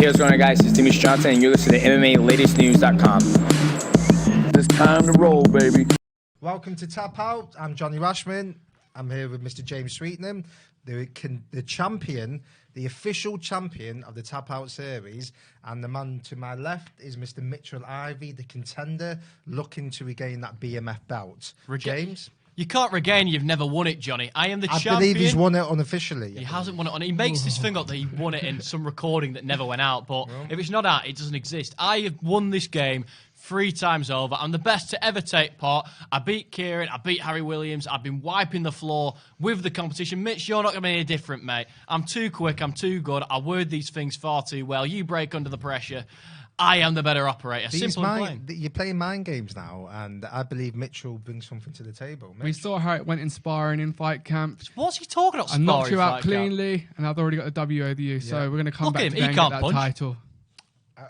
Hey, what's going on, guys? It's Dimitri Johnson, and you're listening to MMALatestNews.com. It's time to roll, baby. Welcome to Tap Out. I'm Johnny Rashman. I'm here with Mr. James Sweetenham, the champion, the official champion of the Tap Out series. And the man to my left is Mr. Mitchell Ivey, the contender, looking to regain that BMF belt. James? You can't regain, you've never won it, Johnny. I am the champion. I believe he's won it unofficially. He hasn't won it. He makes this thing up that he won it in some recording that never went out, but if it's not out, it doesn't exist. I have won this game 3 times over. I'm the best to ever take part. I beat Kieran, I beat Harry Williams, I've been wiping the floor with the competition. Mitch, you're not going to be any different, mate. I'm too quick, I'm too good, I word these things far too well. You break under the pressure. I am the better operator. Simple and plain. You're playing mind games now, and I believe Mitchell brings something to the table. Mitch. We saw how it went in sparring in fight camp. What's he talking about? I knocked you out cleanly, and I've already got the W over you, so we're going to come back today and get that title.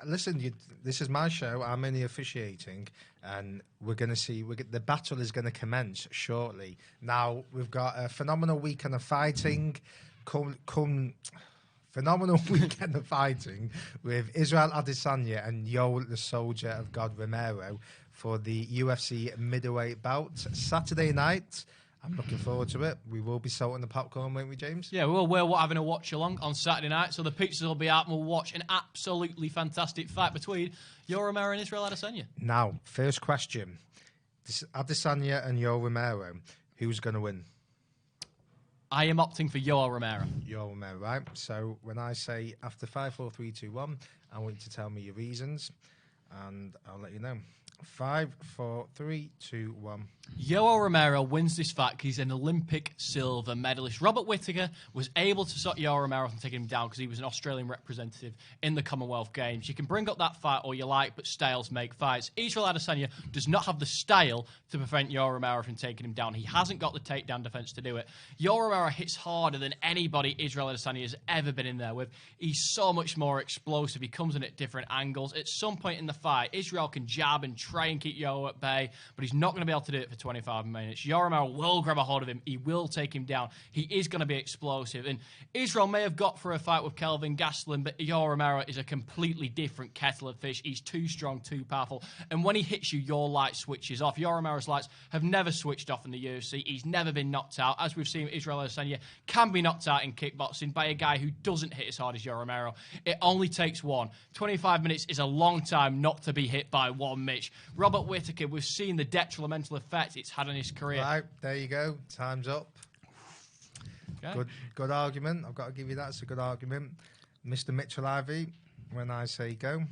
Listen, this is my show. I'm only officiating, and we're going to see. The battle is going to commence shortly. Now, we've got a phenomenal weekend of fighting. Phenomenal weekend of fighting with Israel Adesanya and Yoel, the Soldier of God, Romero for the UFC middleweight bout. Saturday night. I'm looking forward to it. We will be salting the popcorn, won't we, James? Yeah, we will. We're having a watch-along on Saturday night, so the pizzas will be out and we'll watch an absolutely fantastic fight between Yoel Romero and Israel Adesanya. Now, first question. This Adesanya and Yoel Romero, who's going to win? I am opting for Yoel Romero. Yoel Romero, right? So when I say after 5, 4, 3, 2, 1, I want you to tell me your reasons, and I'll let you know. 5, 4, 3, 2, 1. Yoel Romero wins this fight because he's an Olympic silver medalist. Robert Whittaker was able to stop Yoel Romero from taking him down because he was an Australian representative in the Commonwealth Games. You can bring up that fight all you like, but styles make fights. Israel Adesanya does not have the style to prevent Yoel Romero from taking him down. He hasn't got the takedown defense to do it. Yoel Romero hits harder than anybody Israel Adesanya has ever been in there with. He's so much more explosive. He comes in at different angles. At some point in the fight, Israel can jab and try and keep Yoel at bay, but he's not going to be able to do it for 25 minutes. Yoel Romero will grab a hold of him. He will take him down. He is going to be explosive. And Israel may have got for a fight with Kelvin Gastelum, but Yoel Romero is a completely different kettle of fish. He's too strong, too powerful. And when he hits you, your light switches off. Yoel Romero's lights have never switched off in the UFC. He's never been knocked out. As we've seen, Israel Adesanya can be knocked out in kickboxing by a guy who doesn't hit as hard as Yoel Romero. It only takes one. 25 minutes is a long time not to be hit by one, Mitch. Robert Whittaker, we've seen the detrimental effect it's had on his career. Right, there you go. Time's up. Okay. Good argument. I've got to give you that. It's a good argument. Mr. Mitchell Ivey, when I say go,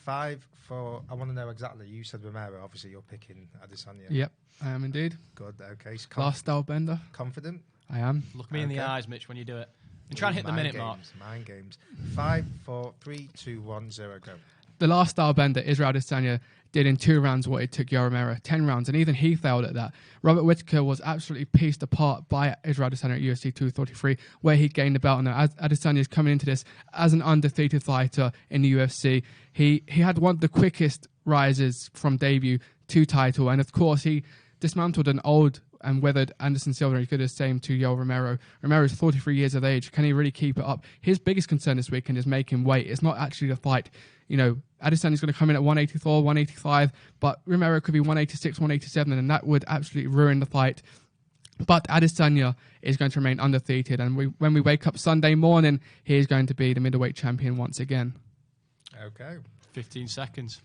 5, 4, I want to know exactly. You said Romero. Obviously, you're picking Adesanya. Yep, I am indeed. Good, okay. Last style bender. Confident? I am. Look me in the eyes, Mitch, when you do it. And try and hit the minute mark. Mind games. 5, 4, 3, 2, 1, 0, go. The last style bender, Israel Adesanya, did in 2 rounds what it took Yoel Romero, 10 rounds, and even he failed at that. Robert Whittaker was absolutely pieced apart by Israel Adesanya at UFC 233, where he gained the belt. And as Adesanya is coming into this as an undefeated fighter in the UFC, he had one of the quickest rises from debut to title, and of course he dismantled an old and weathered Anderson Silva. He could have the same to Yoel Romero. Romero is 43 years of age. Can he really keep it up? His biggest concern this weekend is making weight. It's not actually the fight. You know, Adesanya's going to come in at 184, 185, but Romero could be 186, 187, and that would absolutely ruin the fight. But Adesanya is going to remain undefeated, and when we wake up Sunday morning, he is going to be the middleweight champion once again. Okay. 15 seconds.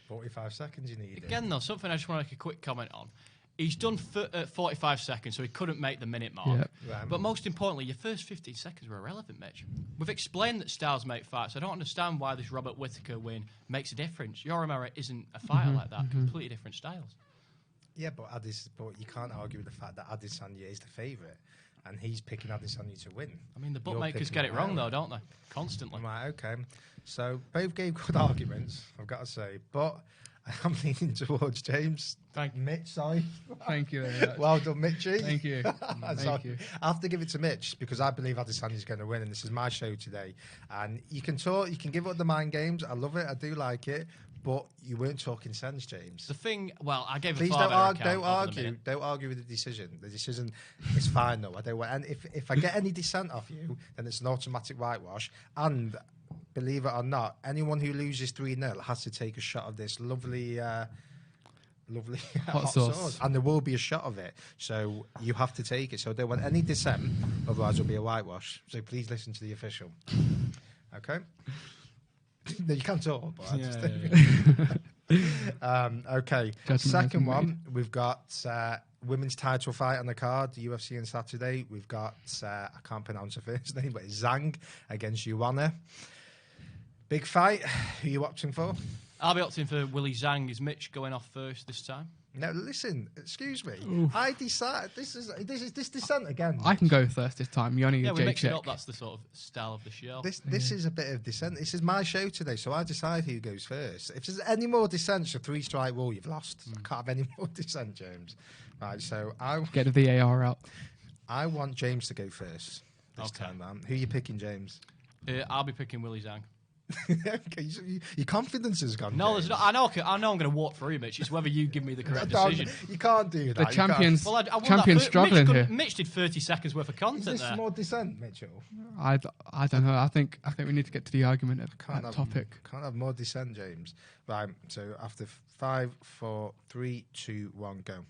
45 seconds you need. Again, though, something I just want to make a quick comment on. He's done 45 seconds, so he couldn't make the minute mark. Yep. Right. But most importantly, your first 15 seconds were irrelevant, Mitch. We've explained that styles make fights. I don't understand why this Robert Whittaker win makes a difference. Yoel Romero isn't a fighter like that. Completely different styles. Yeah, but you can't argue with the fact that Adesanya is the favourite, and he's picking Adesanya to win. I mean, the bookmakers get it wrong, though, don't they? Constantly. Right, okay. So both gave good arguments, I've got to say, but I'm leaning towards James. Thank you. Mitch, sorry. Thank you very much. Well done, Mitchy. Thank you. Thank you. I have to give it to Mitch because I believe Adesanya's going to win, and this is my show today. And you can talk, you can give up the mind games. I love it. I do like it. But you weren't talking sense, James. The thing, well, I gave Please a far don't argue. Don't argue with the decision. The decision is fine, though. I don't want. And if I get any dissent off you, then it's an automatic whitewash. And believe it or not, anyone who loses 3-0 has to take a shot of this lovely hot sauce. And there will be a shot of it. So you have to take it. So don't want any dissent, otherwise it'll be a whitewash. So please listen to the official. Okay? No, you can't talk. But okay. Judgment Second one, we've got women's title fight on the card, the UFC on Saturday. We've got, I can't pronounce her first name, but it's Zhang against Joanna. Big fight. Who are you opting for? I'll be opting for Willie Zhang. Is Mitch going off first this time? No, listen, excuse me. Oof. I decide this dissent again. I can go first this time. Yoanna Yeah, we mix it Jedrzejczyk. up. That's the sort of style of the show. This is a bit of dissent. This is my show today, so I decide who goes first. If there's any more dissent, it's a 3-strike rule. You've lost. I can't have any more dissent, James. Right, so Get the VAR out. I want James to go first this time, man. Who are you picking, James? I'll be picking Willie Zhang. Okay, your confidence has gone. No, James. there's not. I know I'm going to walk through, Mitch. It's whether you give me the correct decision. You can't do that. The champion's Well, I won champion's that. struggling Mitch here. Mitch did 30 seconds worth of Is content this there. more dissent, Mitchell? I don't know. I think we need to get to the argument of that topic. Can't have more dissent, James. Right. So after 5, 4, 3, 2, 1, go.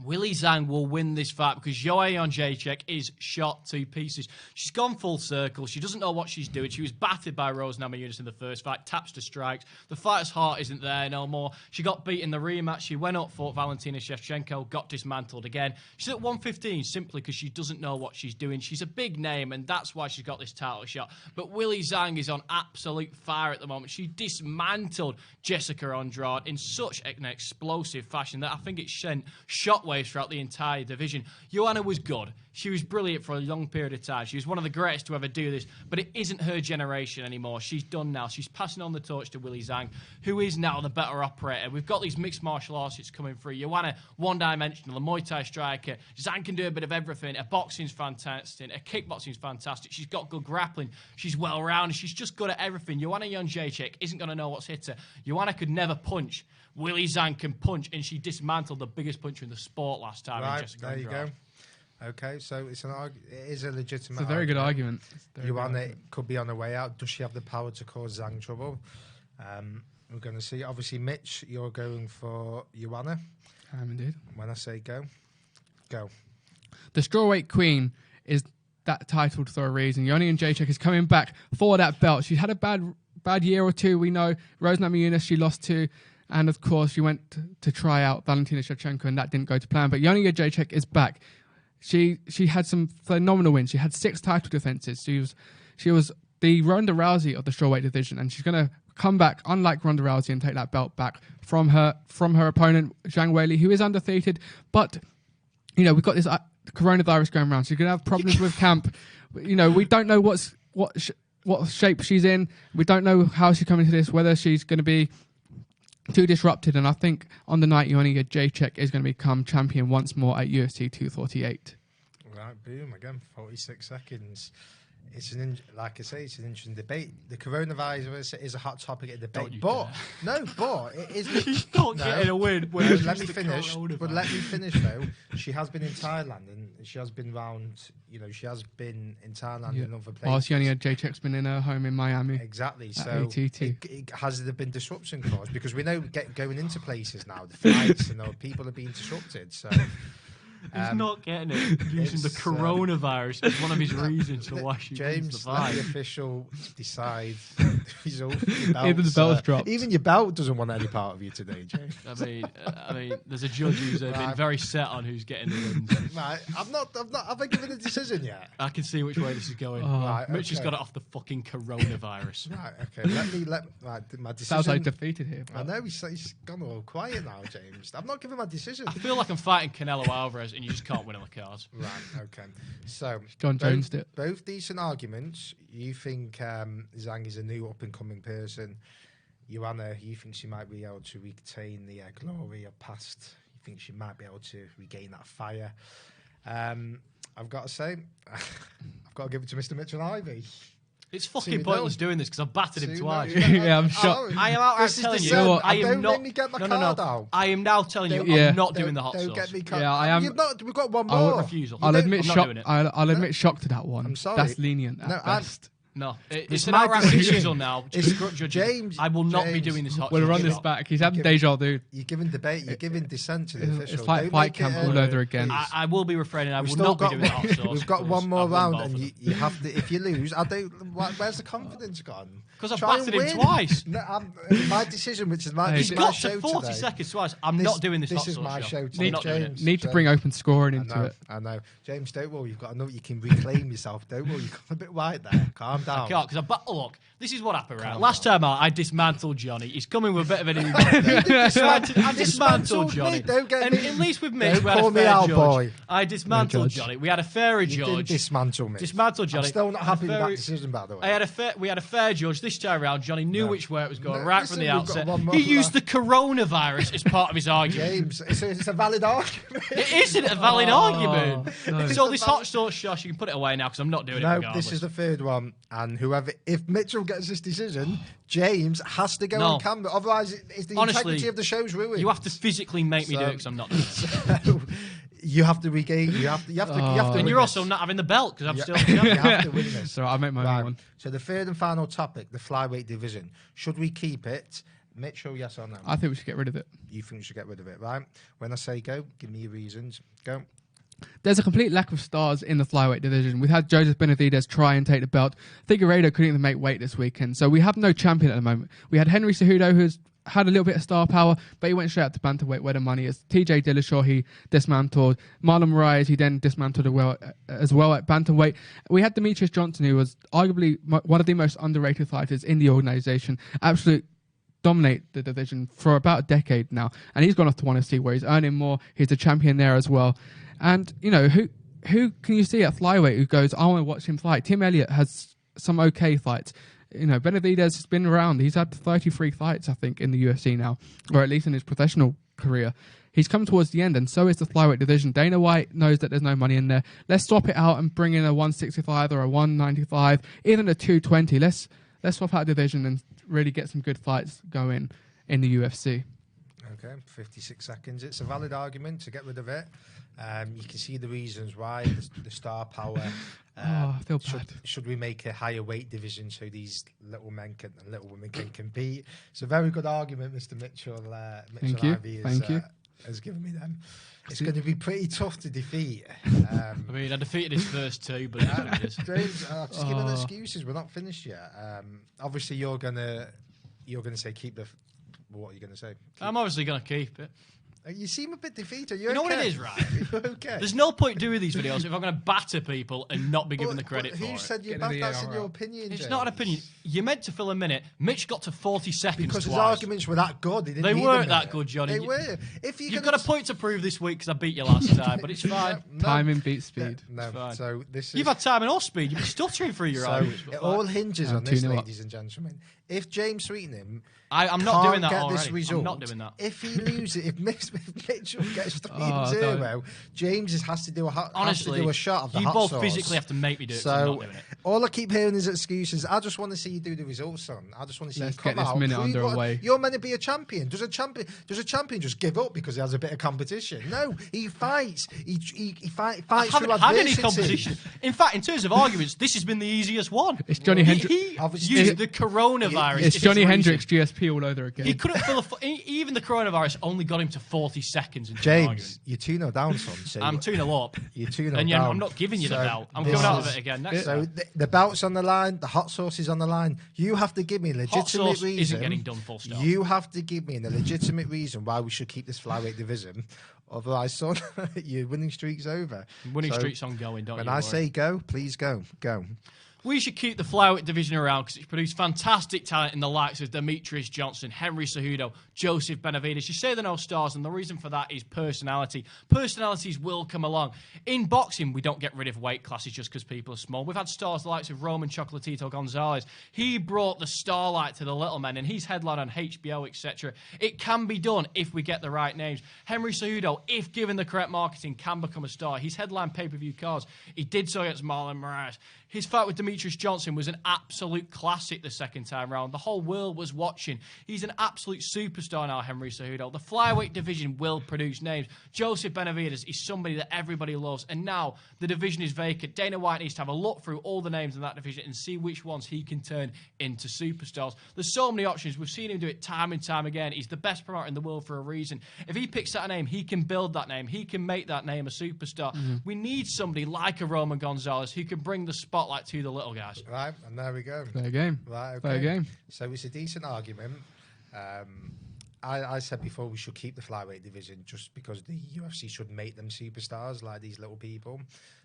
Willie Zhang will win this fight because Joanna Jedrzejczyk is shot to pieces. She's gone full circle. She doesn't know what she's doing. She was battered by Rose Namajunas in the first fight, taps to strikes. The fighter's heart isn't there no more. She got beat in the rematch. She went up, fought Valentina Shevchenko, got dismantled again. She's at 115 simply because she doesn't know what she's doing. She's a big name, and that's why she's got this title shot. But Willie Zhang is on absolute fire at the moment. She dismantled Jessica Andrade in such an explosive fashion that I think it sent shockwaves throughout the entire division. Joanna was good. She was brilliant for a long period of time. She was one of the greatest to ever do this, but it isn't her generation anymore. She's done now. She's passing on the torch to Willie Zhang, who is now the better operator. We've got these mixed martial arts coming through. Joanna, one-dimensional, a Muay Thai striker. Zhang can do a bit of everything. Her boxing's fantastic. Her kickboxing's fantastic. She's got good grappling. She's well-rounded. She's just good at everything. Joanna Jedrzejczyk isn't going to know what's hit her. Joanna could never punch. Willie Zhang can punch, and she dismantled the biggest puncher in the sport last time. Right, Jessica there you Andrade. go. Okay, so it is a legitimate. It's a very good argument. Joanna could be on her way out. Does she have the power to cause Zhang trouble? We're going to see. Obviously, Mitch, you're going for Joanna. Indeed. When I say go, go. The strawweight queen is that titled for a reason. Yoanna Jedrzejczyk is coming back for that belt. She's had a bad year or two. We know Rose Namajunas she lost to. And, of course, she went to try out Valentina Shevchenko, and that didn't go to plan. But Yoanna Jedrzejczyk is back. She had some phenomenal wins. She had 6 title defenses. She was the Ronda Rousey of the strawweight division, and she's going to come back, unlike Ronda Rousey, and take that belt back from her opponent, Zhang Weill, who is undefeated. But, we've got this coronavirus going around. She's going to have problems with camp. We don't know what shape she's in. We don't know how she's coming to this, whether she's going to be too disrupted, and I think on the night Yoanna Jedrzejczyk is going to become champion once more at UFC 248. Right, boom, again, 46 seconds. It's like I say, it's an interesting debate. The coronavirus is a hot topic at the debate, but it is. He's not getting a win. Let me finish. But let me finish though. She has been in Thailand, and she has been round. She has been in Thailand and other places. Whilst Yoanna Jedrzejczyk's been in her home in Miami. Exactly. So ATT. Has there been disruption caused? Because we know going into places now, the flights, people are being disrupted. So. He's not getting it. Using the coronavirus as one of his reasons for why she wins the James, let fight. the official decide the result. Even the belt's dropped. Even your belt doesn't want any part of you today, James. I mean, there's a judge who's been very set on who's getting the wins. Right, have I given a decision yet? I can see which way this is going. Right, Mitch has got it off the fucking coronavirus. Right, okay. My decision. Sounds like defeated here. I know he's gone all quiet now, James. I'm not giving my decision. I feel like I'm fighting Canelo Alvarez and you just can't win on the cards. Right, okay. So John Jones did. Both decent arguments. You think Zhang is a new up-and-coming person. Joanna, you think she might be able to retain the glory of past. You think she might be able to regain that fire. I've got to say, I've got to give it to Mr. Mitchell Ivey. It's fucking pointless doing this because I've battered him twice. Yeah, I'm shocked. I am out telling you. I am Don't not. make me get my card out. I am now telling you. I'm not doing the hot Don't sauce. get me card. Yeah, I am. We've got one I more. would refuse. I'll admit I'm not shock. doing it. I'll admit shock to that one. I'm sorry. That's lenient at No, best. No, it's It's an my outright decision. refusal now. Judges, James, I will not be James. doing this hot We'll sauce run this shot. back. He's having deja vu. You're giving debate. You're giving dissent to the official. It's like Don't fight make it camp a- all over again. I will be refraining. I We've will still not be got doing the hot sauce. We've got one more I've won round, both and of them. you have to. If you lose, I don't. Where's the confidence gone? 'Cause I've Try battered and him win. twice. No, my decision, which is my. He's this is Got my show to 40 today. seconds twice. I'm not doing this hot This is sauce my shot. show I'm today, not doing it. James. Need to So- bring open scoring I into know, it. I know. James, don't worry. You've got enough. You can reclaim yourself. Don't worry. You've got a bit white there. Calm down. I can't because look. This is what happened, right? Last time out, I dismantled Johnny. He's coming with a bit of an I dismantled Johnny. Me. Don't get and me. at least with Mitch, Don't we had call a me fair out, judge. boy. I dismantled judge. Johnny. We had a fairer You didn't judge. dismantle me. Dismantled Johnny. I'm still not happy with Very- that decision, by the way. We had a fair judge this time around. Johnny knew which way it was going No, right listen, from the we've got outset. one more He used left. the coronavirus as part of his argument. James, it's a valid argument. It isn't a valid argument. no. So this hot sauce sauce, you can put it away now because I'm not doing it No, regardless. this is the third one, and if Mitchell gets this decision, James has to go No. on camera. Otherwise, it's the Honestly, integrity of the show's ruined. You have to physically make me do it because I'm not doing it. So, you have to regain. You have to. You have to And win you're this. also not having the belt because I'm Yeah. still the champion. You have to win this. So I'll make my own one. So the third and final topic, the flyweight division. Should we keep it? Mitchell, yes or no? I think we should get rid of it. You think we should get rid of it, right? When I say go, give me your reasons. Go. There's a complete lack of stars in the flyweight division. We've had Joseph Benavidez try and take the belt. Figueiredo couldn't even make weight this weekend. So we have no champion at the moment. We had Henry Cejudo, who's had a little bit of star power, but he went straight up to bantamweight where the money is. TJ Dillashaw, he dismantled. Marlon Moraes, he then dismantled as well at bantamweight. We had Demetrius Johnson, who was arguably one of the most underrated fighters in the organisation. Absolute dominate the division for about a decade now, and he's gone off to want to see where he's earning more. He's a champion there as well. And you know who can you see at flyweight who goes, I want to watch him fight? Tim Elliott has some okay fights. You know, Benavidez has been around. He's had 33 fights, I think, in the UFC now, or at least in his professional career. He's come towards the end, and so is the flyweight division. Dana White knows that there's no money in there. Let's swap it out and bring in a 165 or a 195, even a 220. Let's swap out division and really get some good fights going in the UFC. Okay, 56 seconds. It's a valid argument to get rid of it. You can see the reasons why, the star power. I feel bad. Should we make a higher weight division so these little men and little women can compete? It's a very good argument, Mr. Mitchell. Thank you. Ivey Thank you. Has given me them. It's going to be pretty tough to defeat. I mean, I defeated his first two, but it's what it is. James, just giving excuses. We're not finished yet. Obviously, you're gonna say keep the. What are you gonna say? I'm obviously going to keep it. You seem a bit defeated. You know what it is, right? You're okay. There's no point doing these videos if I'm going to batter people and not be given the credit But for who it. said you Get back? in the That's air, in your alright. opinion. It's James. not an opinion. You're meant to fill a minute. Mitch got to 40 seconds Because his twice. arguments were that good. He didn't They need weren't a that minute. good, Johnny. They were. If You've got a point to prove this week because I beat you last time, but it's fine. No. Timing beats speed. No. fine. So this is. You've had time and all speed. You've been stuttering through your So arguments. but it fine. all hinges I'm on this, 2-0 up. ladies and gentlemen. If James Sweetenham I'm not can't doing that get already. this result, I'm not doing that. If he loses, if Mitchell gets 3-0, don't. James has to do Honestly, a shot of the you hot both sauce. physically have to make me do it. So I'm So not doing it. all I keep hearing is excuses. I just want to see you do the results, son. I just want to see Let's you come get this out. minute prove underway. You're meant to be a champion. Does a champion just give up because he has a bit of competition? No, he fights. He fights I through haven't had any adversity. competition. In fact, in terms of arguments, this has been the easiest one. It's Johnny Hendricks. He Obviously- used the coronavirus. It's as Johnny his Hendricks reason. GSP all over again. He couldn't fill even the coronavirus only got him to 40 seconds. Into James, you're 2-0 down, son. So I'm 2-0 up. You're 2-0 And yeah, down. I'm not giving you the So belt. I'm this coming out of is- it again next So time. the belt's on the line, the hot sauce is on the line. You have to give me a Hot legitimate sauce reason. isn't getting done full stop. You have to give me a legitimate reason why we should keep this flyweight division. Otherwise, son, your winning streak's over. Winning So streak's ongoing, don't When you I worry. say go, please go. Go. We should keep the flyweight division around because it's produced fantastic talent in the likes of Demetrius Johnson, Henry Cejudo, Joseph Benavidez. You say they're no stars, and the reason for that is personality. Personalities will come along. In boxing, we don't get rid of weight classes just because people are small. We've had stars the likes of Roman Chocolatito Gonzalez. He brought the starlight to the little men, and he's headlined on HBO, etc. It can be done if we get the right names. Henry Cejudo, if given the correct marketing, can become a star. He's headlined pay-per-view cards. He did so against Marlon Moraes. His fight with Demetrius Demetrius Johnson was an absolute classic the second time round. The whole world was watching. He's an absolute superstar now, Henry Cejudo. The flyweight division will produce names. Joseph Benavidez is somebody that everybody loves, and now the division is vacant. Dana White needs to have a look through all the names in that division and see which ones he can turn into superstars. There's so many options. We've seen him do it time and time again. He's the best promoter in the world for a reason. If he picks that name, he can build that name. He can make that name a superstar. We need somebody like a Roman Gonzalez who can bring the spotlight to the little guys. Right, and there we go. Fair game. Right, okay. Fair game. So it's a decent argument. I said before we should keep the flyweight division just because the UFC should make them superstars like these little people.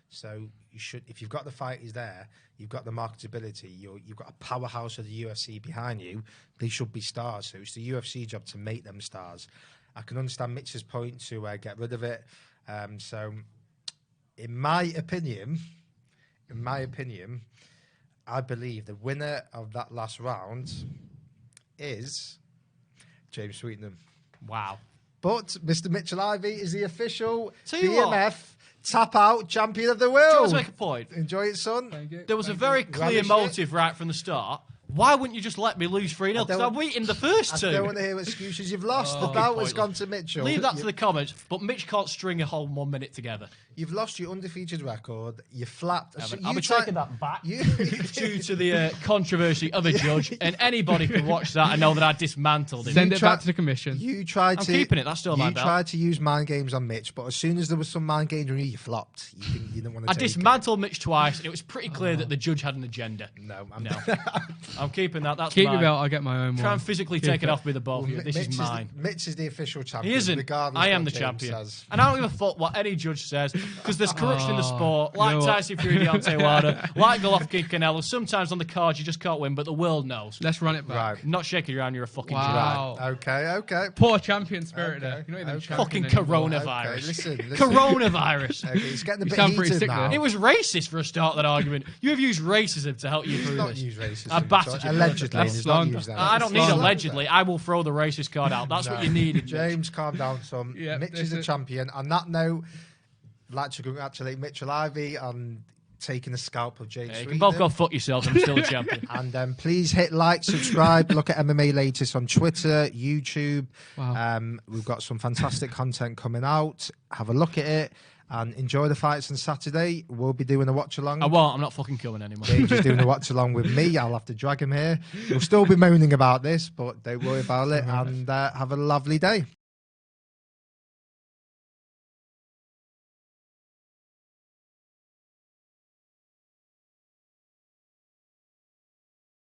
So you should, if you've got the fighters there, you've got the marketability, you've got a powerhouse of the UFC behind you, they should be stars. So it's the UFC job to make them stars. I can understand Mitch's point to get rid of it. So in my opinion, I believe the winner of that last round is James Sweetenham. Wow. But Mr. Mitchell Ivey is the official Tell you what. BMF Tap Out Champion of the Do you want World. to make a point? Enjoy it, son. Thank you. There was a very clear Relish motive right from the start. Why wouldn't you just let me lose 3-0? Because I'm beating the first two. I don't want to hear excuses. You've lost. The bout has gone to Mitchell. Leave that to the comments, but Mitch can't string a whole 1 minute together. You've lost your undefeated record. You flapped. So I'll you be taking that back You, due to the controversy of a judge, and anybody can watch that and know that I dismantled him. Send it back to the commission. you tried I'm to. keeping it, that's still my You belt. tried to use mind games on Mitch, but as soon as there was some mind games on you, you flopped. You didn't want to I take dismantled Mitch twice, and it was pretty clear that the judge had an agenda. it. No, No. I'm keeping that. That's Keep mine. your belt, I'll get my own Try one. and physically Keep take it off with the both of you. This Mitch is mine. Mitch is the official champion. He isn't. Regardless I am what the James champion. says. And I don't give a fuck what any judge says, because there's corruption in the sport. Like you know what? Tyson Fury, Deontay Wilder, like Golovkin, Canelo. Sometimes on the card you just can't win, but the world knows. Let's run it back. Right. I'm not shaking you around, you're a fucking Wow. Okay. Poor champion spirit Okay. there. You're not even Okay. champion Fucking anymore. coronavirus. Okay, listen. Coronavirus. Okay, it's getting a You bit sound pretty heated sick now. there. It was racist for a start of that argument. You have used racism to help you through Not this. use racism. I battered you. Allegedly, That's he's not slander. used that. I don't need Slander. allegedly. I will throw the racist card out. That's what you needed, Mitch. James, calm down, son. Yep, Mitch this is the is- champion. On that note, I'd like to congratulate Mitchell Ivey on taking the scalp of James Yeah, you can Sweetenham. both go fuck yourselves. I'm still a champion. And please hit like, subscribe, look at MMA Latest on Twitter, YouTube. Wow. We've got some fantastic content coming out. Have a look at it and enjoy the fights on Saturday. We'll be doing a watch along. I won't. I'm not fucking coming anymore. Gage is doing a watch along with me. I'll have to drag him here. We'll still be moaning about this, but don't worry about it. And have a lovely day.